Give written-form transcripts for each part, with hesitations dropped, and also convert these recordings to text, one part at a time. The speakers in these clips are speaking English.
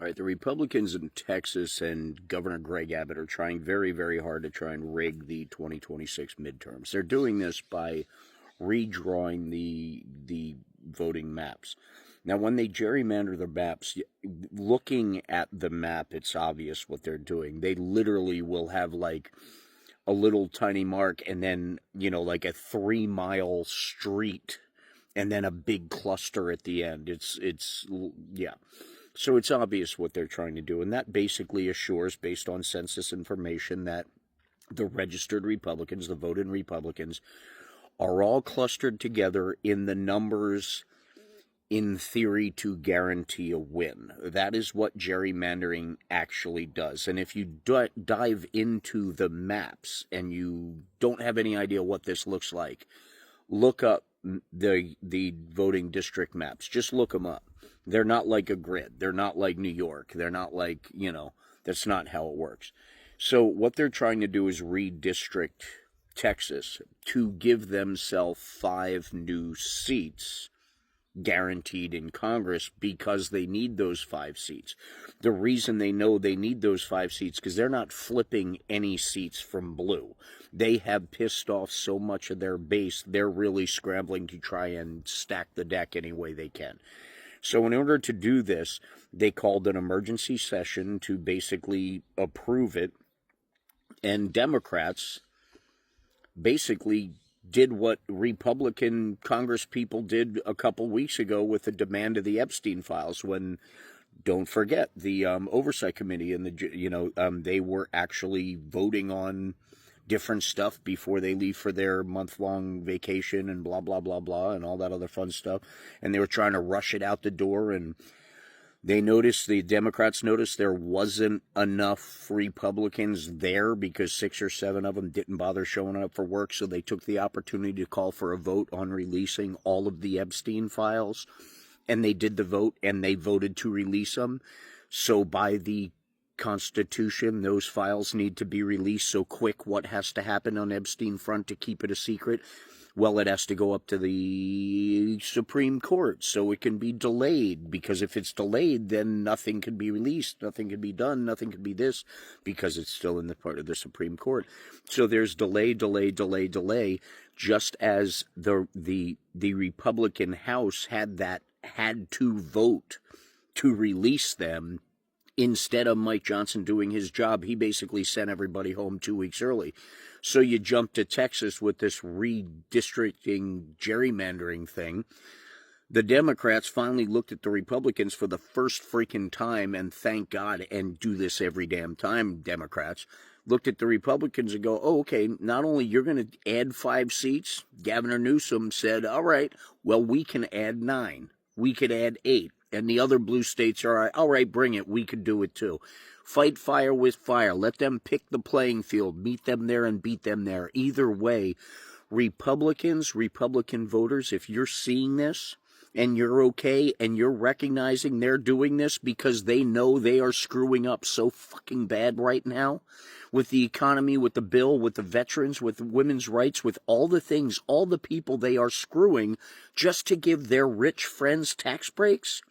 All right, the Republicans in Texas and Governor Greg Abbott are trying very, very hard to try and rig the 2026 midterms. They're doing this by redrawing the voting maps. Now, when they gerrymander the maps, looking at the map, it's obvious what they're doing. They literally will have like a little tiny mark and then, like a 3-mile street and then a big cluster at the end. Yeah. So it's obvious what they're trying to do, and that basically assures, based on census information, that the registered Republicans, the voting Republicans, are all clustered together in the numbers in theory to guarantee a win. That is what gerrymandering actually does. And if you dive into the maps and you don't have any idea what this looks like, look up the voting district maps. Just look them up. They're not like a grid. They're not like New York. They're not like, that's not how it works. So what they're trying to do is redistrict Texas to give themselves 5 new seats guaranteed in Congress because they need those 5 seats. The reason they know they need those 5 seats because they're not flipping any seats from blue. They have pissed off so much of their base, they're really scrambling to try and stack the deck any way they can. So in order to do this, they called an emergency session to basically approve it, and Democrats basically did what Republican Congress people did a couple weeks ago with the demand of the Epstein files when, don't forget, the Oversight Committee and they were actually voting on different stuff before they leave for their month-long vacation and blah, blah, blah, blah, and all that other fun stuff. And they were trying to rush it out the door, and the Democrats noticed there wasn't enough Republicans there because 6 or 7 of them didn't bother showing up for work, so they took the opportunity to call for a vote on releasing all of the Epstein files, and they did the vote, and they voted to release them. So by the Constitution, those files need to be released. So quick, what has to happen on Epstein front to keep it a secret? Well, it has to go up to the Supreme Court so it can be delayed, because if it's delayed, then nothing can be released, nothing can be done, nothing can be this, because it's still in the part of the Supreme Court. So there's delay, just as the Republican House had to vote to release them. Instead of Mike Johnson doing his job, he basically sent everybody home 2 weeks early. So you jump to Texas with this redistricting, gerrymandering thing. The Democrats finally looked at the Republicans for the first freaking time, and thank God, and do this every damn time, Democrats, looked at the Republicans and go, oh, okay, not only you're going to add 5 seats, Gavin Newsom said, all right, well, we can add 9. We could add 8. And the other blue states are, all right, bring it. We could do it too. Fight fire with fire. Let them pick the playing field. Meet them there and beat them there. Either way, Republican voters, if you're seeing this and you're okay and you're recognizing they're doing this because they know they are screwing up so fucking bad right now with the economy, with the bill, with the veterans, with women's rights, with all the things, all the people they are screwing just to give their rich friends tax breaks.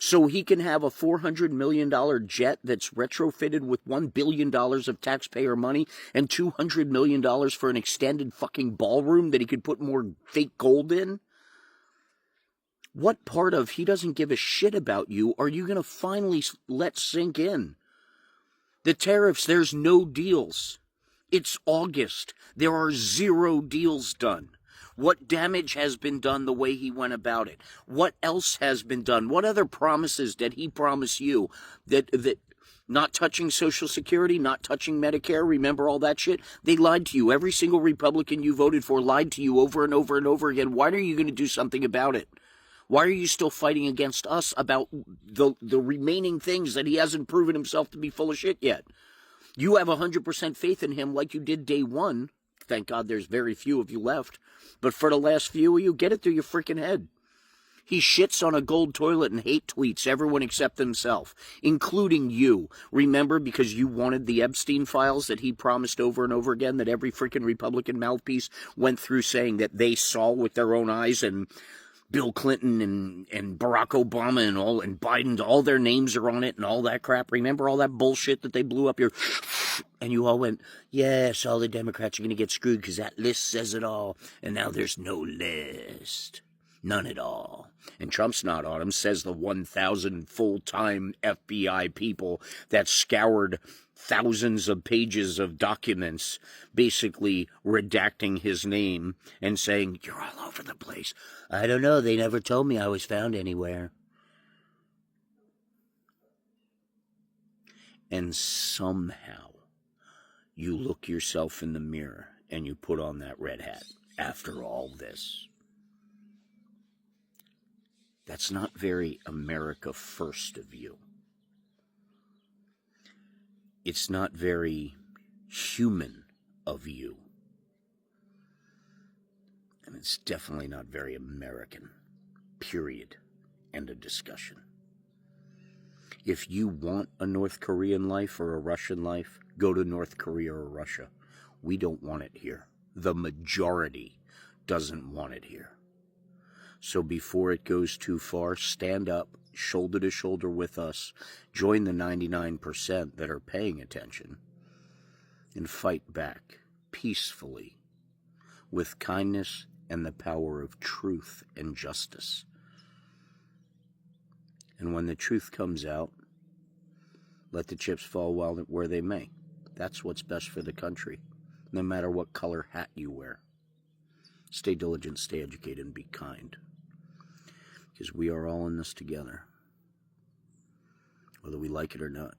So he can have a $400 million jet that's retrofitted with $1 billion of taxpayer money and $200 million for an extended fucking ballroom that he could put more fake gold in? What part of he doesn't give a shit about you are you going to finally let sink in? The tariffs, there's no deals. It's August. There are 0 deals done. What damage has been done the way he went about it? What else has been done? What other promises did he promise you? That not touching Social Security, not touching Medicare, remember all that shit? They lied to you. Every single Republican you voted for lied to you over and over and over again. Why are you going to do something about it? Why are you still fighting against us about the remaining things that he hasn't proven himself to be full of shit yet? You have 100% faith in him like you did day one. Thank God there's very few of you left. But for the last few of you, get it through your freaking head. He shits on a gold toilet and hate tweets everyone except himself, including you. Remember, because you wanted the Epstein files that he promised over and over again, that every freaking Republican mouthpiece went through saying that they saw with their own eyes, and Bill Clinton and Barack Obama and Biden, all their names are on it and all that crap. Remember all that bullshit that they blew up your... And you all went, yes, all the Democrats are going to get screwed because that list says it all. And now there's no list. None at all. And Trump's not on them, says the 1,000 full-time FBI people that scoured thousands of pages of documents, basically redacting his name and saying, you're all over the place. I don't know. They never told me I was found anywhere. And somehow you look yourself in the mirror and you put on that red hat after all this. That's not very America first of you. It's not very human of you. And it's definitely not very American. Period. End of discussion. If you want a North Korean life or a Russian life, go to North Korea or Russia. We don't want it here. The majority doesn't want it here. So before it goes too far, stand up, shoulder to shoulder with us, join the 99% that are paying attention, and fight back peacefully with kindness and the power of truth and justice. And when the truth comes out, let the chips fall where they may. That's what's best for the country, no matter what color hat you wear. Stay diligent, stay educated, and be kind. Because we are all in this together, whether we like it or not.